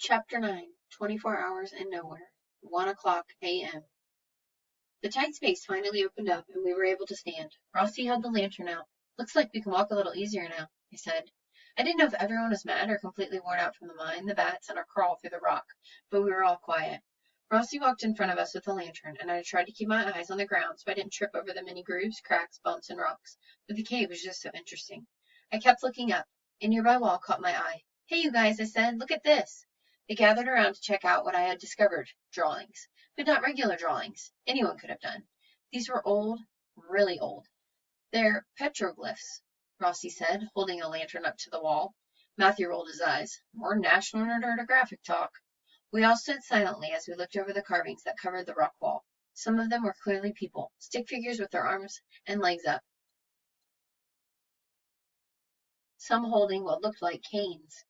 Chapter 9 24 Hours and Nowhere 1 o'clock a.m. The tight space finally opened up and we were able to stand. Rossi held the lantern out. "Looks like we can walk a little easier now," he said. I didn't know if everyone was mad or completely worn out from the mine, the bats, and our crawl through the rock, but we were all quiet. Rossi walked in front of us with the lantern, and I tried to keep my eyes on the ground so I didn't trip over the many grooves, cracks, bumps, and rocks, but the cave was just so interesting. I kept looking up. A nearby wall caught my eye. "Hey, you guys," I said, "look at this." They gathered around to check out what I had discovered. Drawings. But not regular drawings. Anyone could have done. These were old, really old. "They're petroglyphs," Rossi said, holding a lantern up to the wall. Matthew rolled his eyes. More National Geographic talk. We all stood silently as we looked over the carvings that covered the rock wall. Some of them were clearly people, stick figures with their arms and legs up, some holding what looked like canes,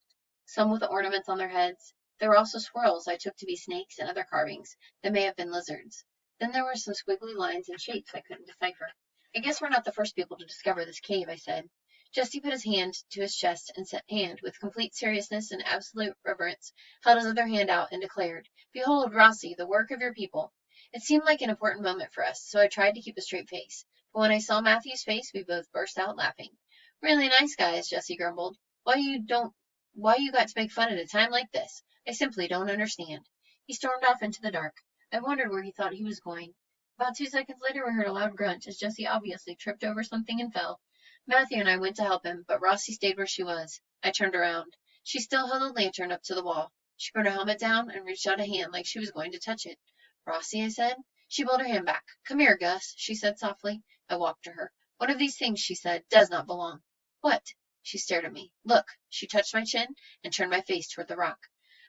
some with ornaments on their heads. There were also swirls I took to be snakes and other carvings that may have been lizards. Then there were some squiggly lines and shapes I couldn't decipher. "I guess we're not the first people to discover this cave," I said. Jesse put his hand to his chest and, with complete seriousness and absolute reverence, held his other hand out and declared, "Behold, Rossi, the work of your people." It seemed like an important moment for us, so I tried to keep a straight face. But when I saw Matthew's face, we both burst out laughing. "Really nice guys," Jesse grumbled. Why you got to make fun at a time like this? I simply don't understand." He stormed off into the dark. I wondered where he thought he was going. About 2 seconds later we heard a loud grunt as Jessie obviously tripped over something and fell. Matthew and I went to help him, but Rossi stayed where she was. I turned around. She still held the lantern up to the wall. She put her helmet down and reached out a hand like she was going to touch it. "Rossi," I said. She pulled her hand back. "Come here, Gus," she said softly. I walked to her. "One of these things," she said, "does not belong." "What?" She stared at me. "Look." She touched my chin and turned my face toward the rock.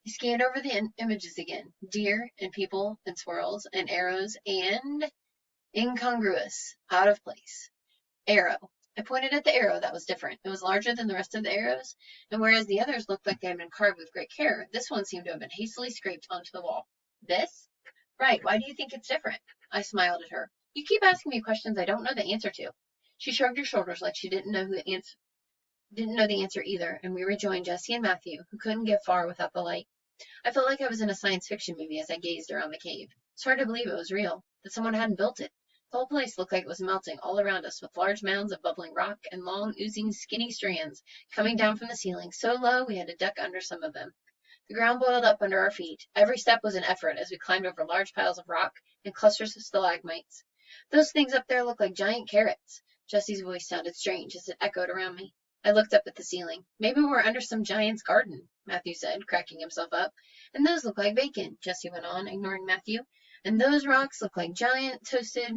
I scanned over the images again. Deer and people and swirls and arrows and incongruous, out of place. Arrow. I pointed at the arrow that was different. It was larger than the rest of the arrows, and whereas the others looked like they had been carved with great care, this one seemed to have been hastily scraped onto the wall. "This?" "Right. Why do you think it's different?" I smiled at her. "You keep asking me questions I don't know the answer to." She shrugged her shoulders like she didn't know the answer either, and we rejoined Jessie and Matthew, who couldn't get far without the light. I felt like I was in a science fiction movie as I gazed around the cave. It's hard to believe it was real, that someone hadn't built it. The whole place looked like it was melting all around us, with large mounds of bubbling rock and long, oozing, skinny strands coming down from the ceiling so low we had to duck under some of them. The ground boiled up under our feet. Every step was an effort as we climbed over large piles of rock and clusters of stalagmites. "Those things up there look like giant carrots." Jessie's voice sounded strange as it echoed around me. I looked up at the ceiling. "Maybe we're under some giant's garden," Matthew said, cracking himself up. "And those look like bacon," Jessie went on, ignoring Matthew. "And those rocks look like giant toasted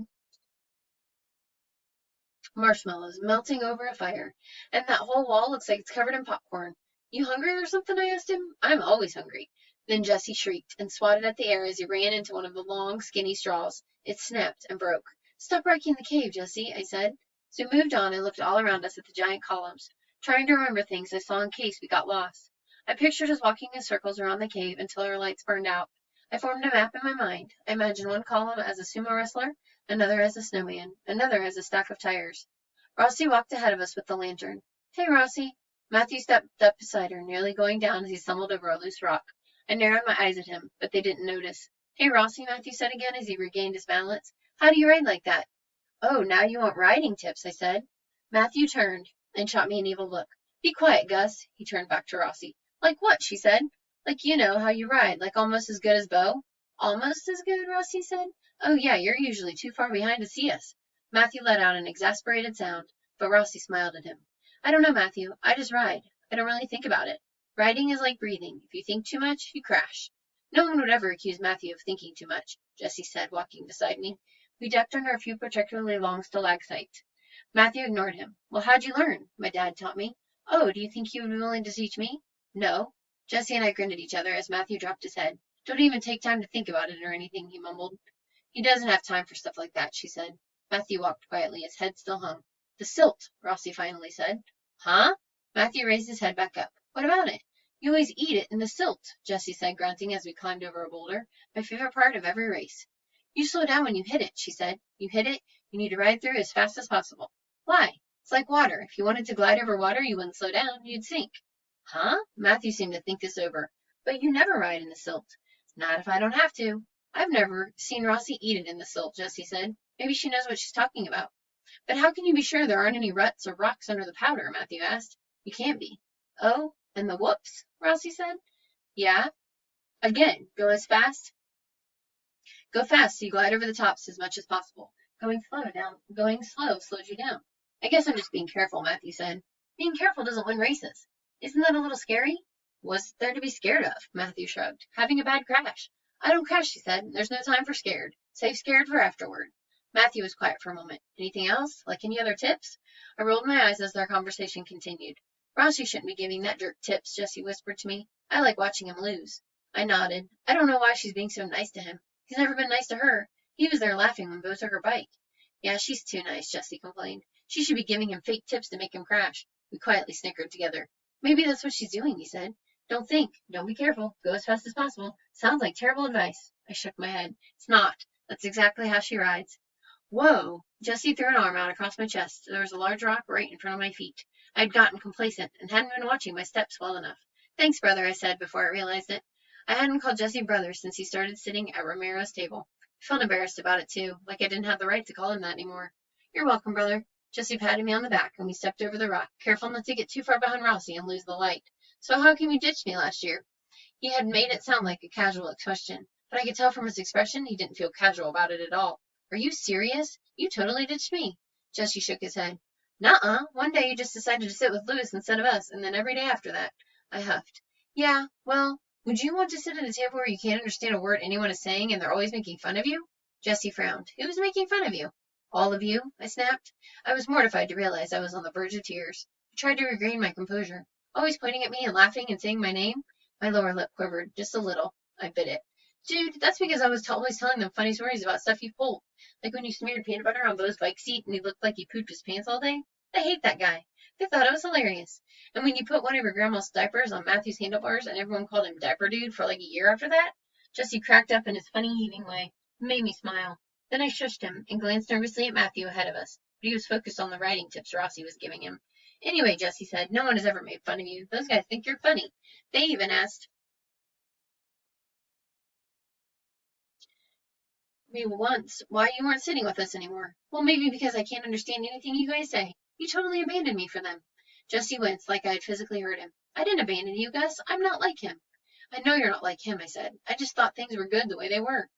marshmallows melting over a fire. And that whole wall looks like it's covered in popcorn. You hungry or something?" I asked him. "I'm always hungry." Then Jesse shrieked and swatted at the air as he ran into one of the long, skinny straws. It snapped and broke. "Stop wrecking the cave, Jesse," I said. As we moved on, I looked all around us at the giant columns, trying to remember things I saw in case we got lost. I pictured us walking in circles around the cave until our lights burned out. I formed a map in my mind. I imagined one column as a sumo wrestler, another as a snowman, another as a stack of tires. Rossi walked ahead of us with the lantern. "Hey, Rossi." Matthew stepped up beside her, nearly going down as he stumbled over a loose rock. I narrowed my eyes at him, but they didn't notice. "Hey, Rossi," Matthew said again as he regained his balance. "How do you ride like that?" "Oh, now you want riding tips," I said. Matthew turned and shot me an evil look. "Be quiet, Gus." He turned back to Rossi. "Like what?" she said. "Like you know how you ride, like almost as good as Bo." "Almost as good?" Rossi said. "Oh, yeah, you're usually too far behind to see us." Matthew let out an exasperated sound, but Rossi smiled at him. "I don't know, Matthew. I just ride. I don't really think about it. Riding is like breathing. If you think too much, you crash." "No one would ever accuse Matthew of thinking too much," Jessie said, walking beside me. We ducked under a few particularly long stalactites. Matthew ignored him. "Well, how'd you learn?" "My dad taught me." "Oh, do you think he would be willing to teach me?" "No." Jessie and I grinned at each other as Matthew dropped his head. "Don't even take time to think about it or anything," he mumbled. "He doesn't have time for stuff like that," she said. Matthew walked quietly, his head still hung. "The silt," Rossi finally said. "Huh?" Matthew raised his head back up. "What about it?" "You always eat it in the silt," Jessie said, grunting as we climbed over a boulder. "My favorite part of every race." "You slow down when you hit it," she said. "You hit it, you need to ride through as fast as possible." "Why?" "It's like water. If you wanted to glide over water, you wouldn't slow down. You'd sink." "Huh?" Matthew seemed to think this over. But you never ride in the silt. Not if I don't have to. I've never seen Rossi eat it in the silt, Jessie said. Maybe she knows what she's talking about. But how can you be sure there aren't any ruts or rocks under the powder? Matthew asked. You can't be. Oh, and the whoops? Rossi said. Yeah. Again, go fast so you glide over the tops as much as possible. Going slow slowed you down. I guess I'm just being careful, Matthew said. Being careful doesn't win races. Isn't that a little scary? What's there to be scared of? Matthew shrugged. Having a bad crash. I don't crash, she said. There's no time for scared. Save scared for afterward. Matthew was quiet for a moment. Anything else? Like any other tips? I rolled my eyes as their conversation continued. Rossi shouldn't be giving that jerk tips, Jessie whispered to me. I like watching him lose. I nodded. I don't know why she's being so nice to him. He's never been nice to her. He was there laughing when Bo took her bike. Yeah, she's too nice, Jessie complained. She should be giving him fake tips to make him crash. We quietly snickered together. Maybe that's what she's doing, he said. Don't think. Don't be careful. Go as fast as possible. Sounds like terrible advice. I shook my head. It's not. That's exactly how she rides. Whoa! Jessie threw an arm out across my chest. There was a large rock right in front of my feet. I had gotten complacent and hadn't been watching my steps well enough. Thanks, brother, I said before I realized it. I hadn't called Jessie brother since he started sitting at Romero's table. I felt embarrassed about it, too, like I didn't have the right to call him that anymore. You're welcome, brother. Jessie patted me on the back, and we stepped over the rock, careful not to get too far behind Rossi and lose the light. So how come you ditched me last year? He had made it sound like a casual question, but I could tell from his expression he didn't feel casual about it at all. Are you serious? You totally ditched me. Jessie shook his head. Nuh-uh. One day you just decided to sit with Louis instead of us, and then every day after that. I huffed. Yeah, well, would you want to sit at a table where you can't understand a word anyone is saying and they're always making fun of you? Jessie frowned. Who's making fun of you? All of you, I snapped. I was mortified to realize I was on the verge of tears. I tried to regain my composure. Always pointing at me and laughing and saying my name? My lower lip quivered, just a little. I bit it. Dude, that's because I was always telling them funny stories about stuff you pulled. Like when you smeared peanut butter on Bo's bike seat and he looked like he pooped his pants all day. I hate that guy. They thought it was hilarious. And when you put one of your grandma's diapers on Matthew's handlebars and everyone called him Diaper Dude for like a year after that, Jessie cracked up in his funny heaving way. It made me smile. Then I shushed him and glanced nervously at Matthew ahead of us, but he was focused on the riding tips Rossi was giving him. Anyway, Jessie said, no one has ever made fun of you. Those guys think you're funny. They even asked me once why you weren't sitting with us anymore. Well, maybe because I can't understand anything you guys say. You totally abandoned me for them. Jessie winced like I had physically hurt him. I didn't abandon you, Gus. I'm not like him. I know you're not like him, I said. I just thought things were good the way they were.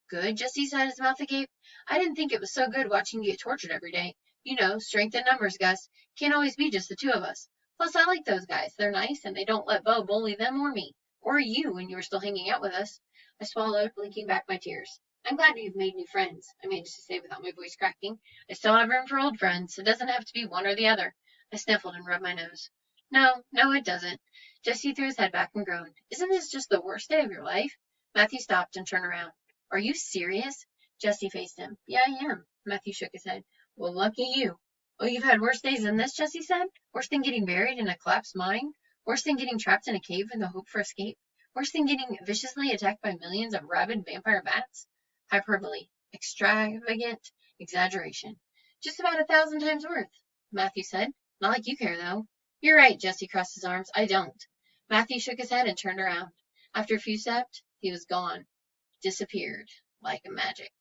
Good? Jessie said, his mouth agape. I didn't think it was so good watching you get tortured every day. You know, strength in numbers, Gus. Can't always be just the two of us. Plus, I like those guys. They're nice, and they don't let Bo bully them or me. Or you when you were still hanging out with us. I swallowed, blinking back my tears. I'm glad you've made new friends, I managed to say without my voice cracking. I still have room for old friends. It doesn't have to be one or the other. I sniffled and rubbed my nose. No, it doesn't. Jessie threw his head back and groaned. Isn't this just the worst day of your life? Matthew stopped and turned around. Are you serious? Jessie faced him. Yeah, I am. Matthew shook his head. Well, lucky you. Oh, you've had worse days than this, Jessie said? Worse than getting buried in a collapsed mine? Worse than getting trapped in a cave with no hope for escape? Worse than getting viciously attacked by millions of rabid vampire bats? Hyperbole. Extravagant exaggeration. Just about 1,000 times worth, Matthew said. Not like you care, though. You're right, Jessie crossed his arms. I don't. Matthew shook his head and turned around. After a few steps, he was gone. Disappeared like magic.